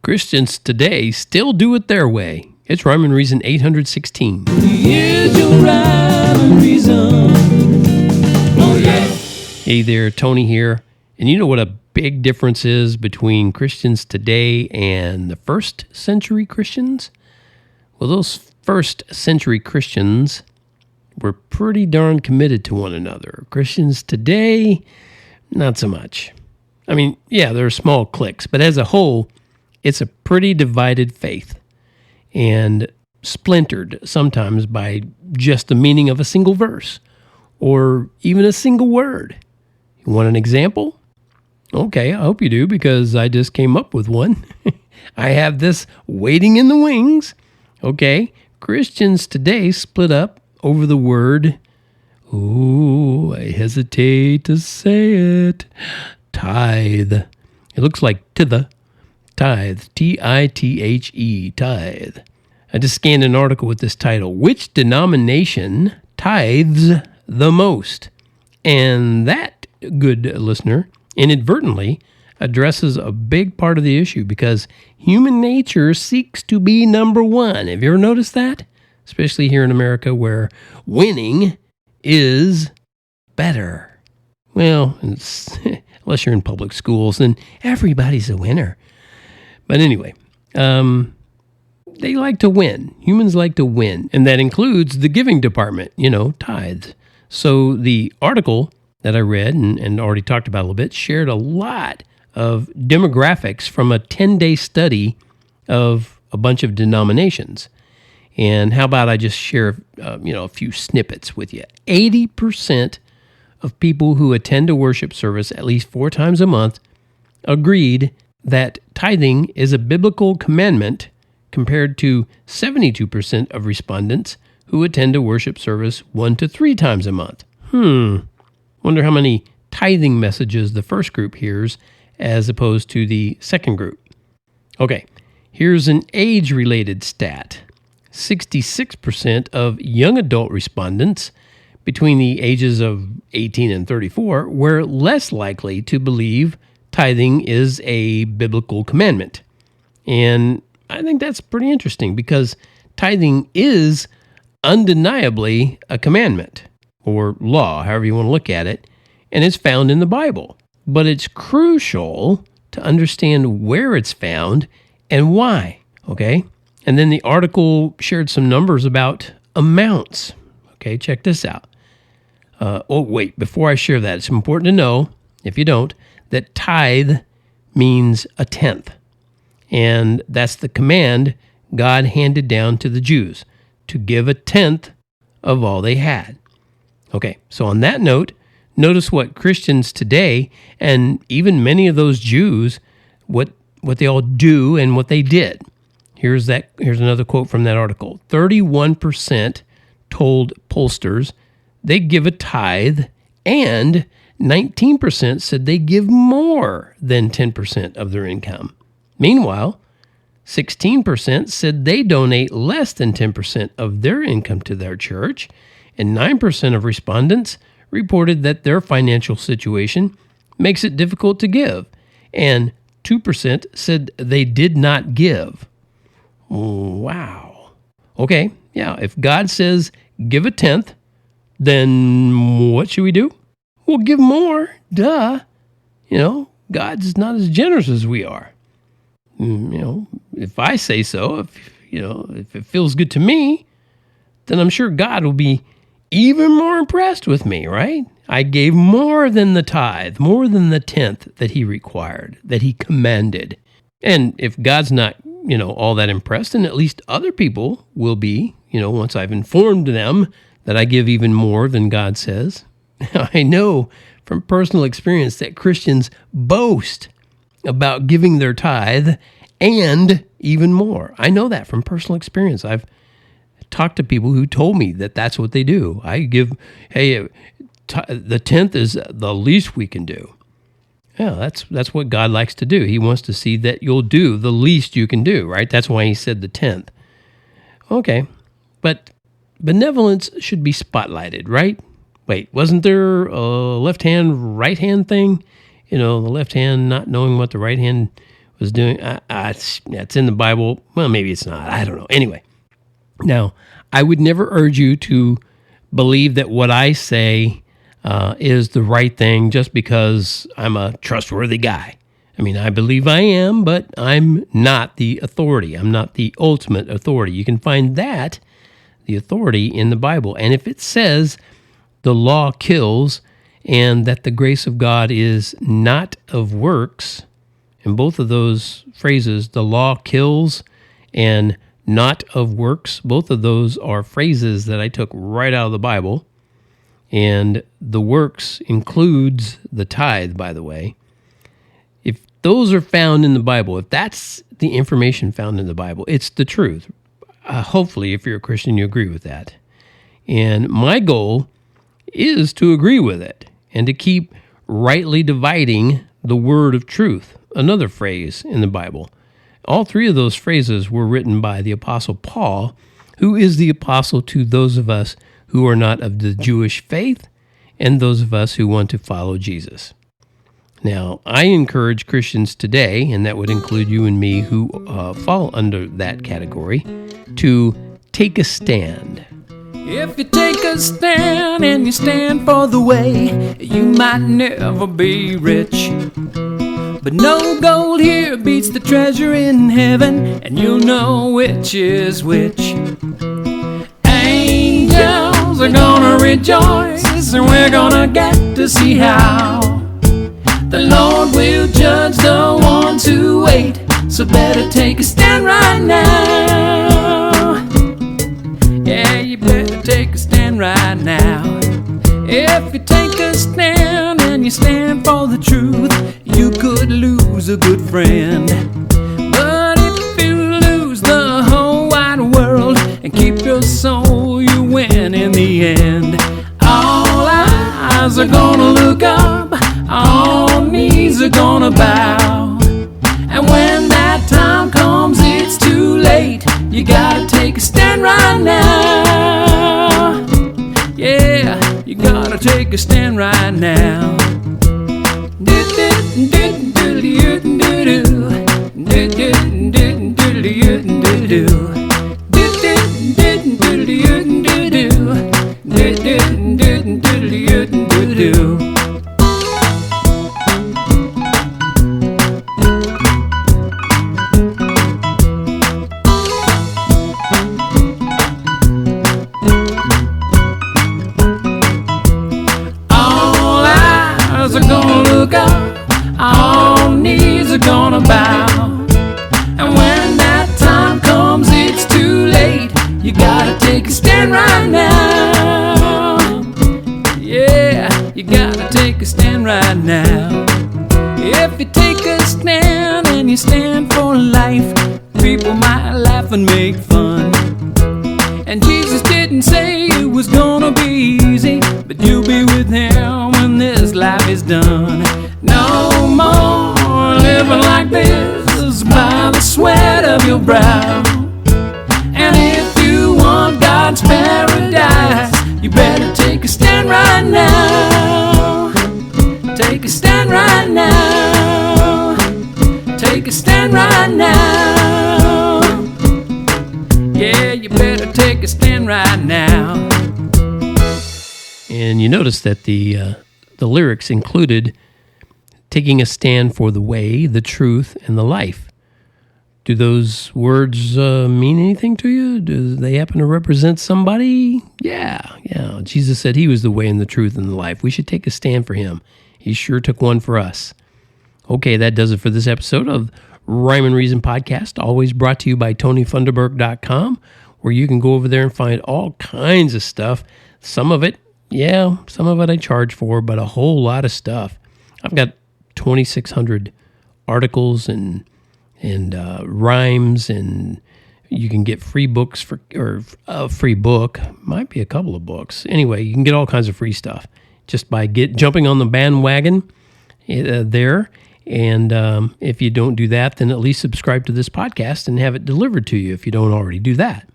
Christians today still do it their way. It's Rhyme and Reason 816. Here's your rhyme and reason. Oh, yeah. Hey there, Tony here. And you know what a big difference is between Christians today and the first century Christians? Well, those first century Christians were pretty darn committed to one another. Christians today, not so much. I mean, yeah, there are small cliques, but as a whole, it's a pretty divided faith and splintered sometimes by just the meaning of a single verse or even a single word. You want an example? Okay, I hope you do, because I just came up with one. I have this waiting in the wings. Okay, Christians today split up over the word, ooh, I hesitate to say it, tithe. It looks like tithe, T-I-T-H-E, tithe. I just scanned an article with this title, Which Denomination Tithes the Most? And that, good listener, inadvertently addresses a big part of the issue, because human nature seeks to be number one. Have you ever noticed that? Especially here in America, where winning is better. Well, unless you're in public schools, then everybody's a winner. But anyway, they like to win. Humans like to win. And that includes the giving department, tithes. So the article that I read and already talked about a little bit shared a lot of demographics from a 10-day study of a bunch of denominations. And how about I just share, a few snippets with you. 80% of people who attend a worship service at least 4 times a month agreed that tithing is a biblical commandment, compared to 72% of respondents who attend a worship service 1 to 3 times a month. Wonder how many tithing messages the first group hears as opposed to the second group. Okay, here's an age-related stat. 66% of young adult respondents between the ages of 18 and 34 were less likely to believe tithing is a biblical commandment. And I think that's pretty interesting, because tithing is undeniably a commandment, or law, however you want to look at it, and it's found in the Bible. But it's crucial to understand where it's found and why, okay? And then the article shared some numbers about amounts. Okay, check this out. Before I share that, it's important to know, if you don't, that tithe means a tenth. And that's the command God handed down to the Jews, to give a tenth of all they had. Okay, so on that note, notice what Christians today, and even many of those Jews, what they all do and what they did. Here's another quote from that article. 31% told pollsters they give a tithe, and 19% said they give more than 10% of their income. Meanwhile, 16% said they donate less than 10% of their income to their church, and 9% of respondents reported that their financial situation makes it difficult to give, and 2% said they did not give. Wow. Okay, yeah, if God says give a tenth, then what should we do? Well, give more. Duh. God's not as generous as we are. If I say so, if it feels good to me, then I'm sure God will be even more impressed with me, right? I gave more than the tithe, more than the tenth that he required, that he commanded. And if God's not, all that impressed, then at least other people will be, once I've informed them that I give even more than God says. I know from personal experience that Christians boast about giving their tithe and even more. I know that from personal experience. I've talked to people who told me that that's what they do. I give, the tenth is the least we can do. Yeah, that's what God likes to do. He wants to see that you'll do the least you can do, right? That's why he said the tenth. Okay, but benevolence should be spotlighted, right? Wait, wasn't there a left hand, right hand thing? The left hand not knowing what the right hand was doing. It's in the Bible. Well, maybe it's not. I don't know. Anyway, now I would never urge you to believe that what I say is the right thing just because I'm a trustworthy guy. I mean, I believe I am, but I'm not the authority. I'm not the ultimate authority. You can find the authority in the Bible. And if it says the law kills and that the grace of God is not of works, in both of those phrases, the law kills and not of works, both of those are phrases that I took right out of the Bible. And the works includes the tithe, by the way. If those are found in the Bible, if that's the information found in the Bible, it's the truth. Hopefully, if you're a Christian, you agree with that. And my goal is to agree with it and to keep rightly dividing the word of truth, another phrase in the Bible. All three of those phrases were written by the Apostle Paul, who is the apostle to those of us who are not of the Jewish faith and those of us who want to follow Jesus. Now, I encourage Christians today, and that would include you and me who fall under that category, to take a stand. If you take a stand and you stand for the way, you might never be rich. But no gold here beats the treasure in heaven, and you'll know which is which. Angels are gonna rejoice, and we're gonna get to see how the Lord will judge the ones who wait. So better take a stand right now. Yeah, you better take a stand right now. If you take a stand and you stand for the truth, you could lose a good friend. But if you lose the whole wide world and keep your soul, you win in the end. All eyes are gonna look up, all knees are gonna bow. And when that time comes, it's too late. You gotta take a stand right now. Yeah, you gotta take a stand right now. All eyes are gonna look up, all knees are gonna bow. And when that time comes, it's too late. You gotta take a stand right now. Yeah, you gotta take a stand right now. If you take a stand and you stand for life, people might laugh and make fun. And Jesus didn't say it was gonna be easy, but you'll be with him when this life is done. No more living like this by the sweat of your brow. And if you want God's paradise, you better take a stand right now. Take a stand right now. Take a stand right now. Yeah, you better take a stand right now. And you notice that the lyrics included taking a stand for the way, the truth, and the life. Do those words mean anything to you? Do they happen to represent somebody? Yeah. Jesus said he was the way and the truth and the life. We should take a stand for him. He sure took one for us. Okay, that does it for this episode of Rhyme and Reason Podcast, always brought to you by TonyFunderburk.com, where you can go over there and find all kinds of stuff. Some of it I charge for, but a whole lot of stuff. I've got 2,600 articles and rhymes, and you can get free books or a free book. Might be a couple of books. Anyway, you can get all kinds of free stuff just by jumping on the bandwagon there. And if you don't do that, then at least subscribe to this podcast and have it delivered to you if you don't already do that.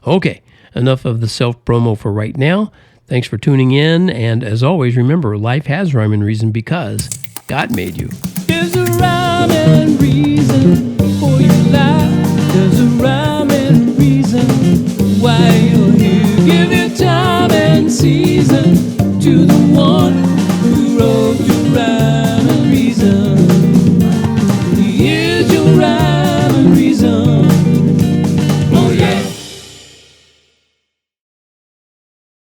Okay, enough of the self-promo for right now. Thanks for tuning in. And as always, remember, life has rhyme and reason because God made you. There's a rhyme and reason. reason for your life. There's a rhyme and a reason why you're here. Give your time and season to the one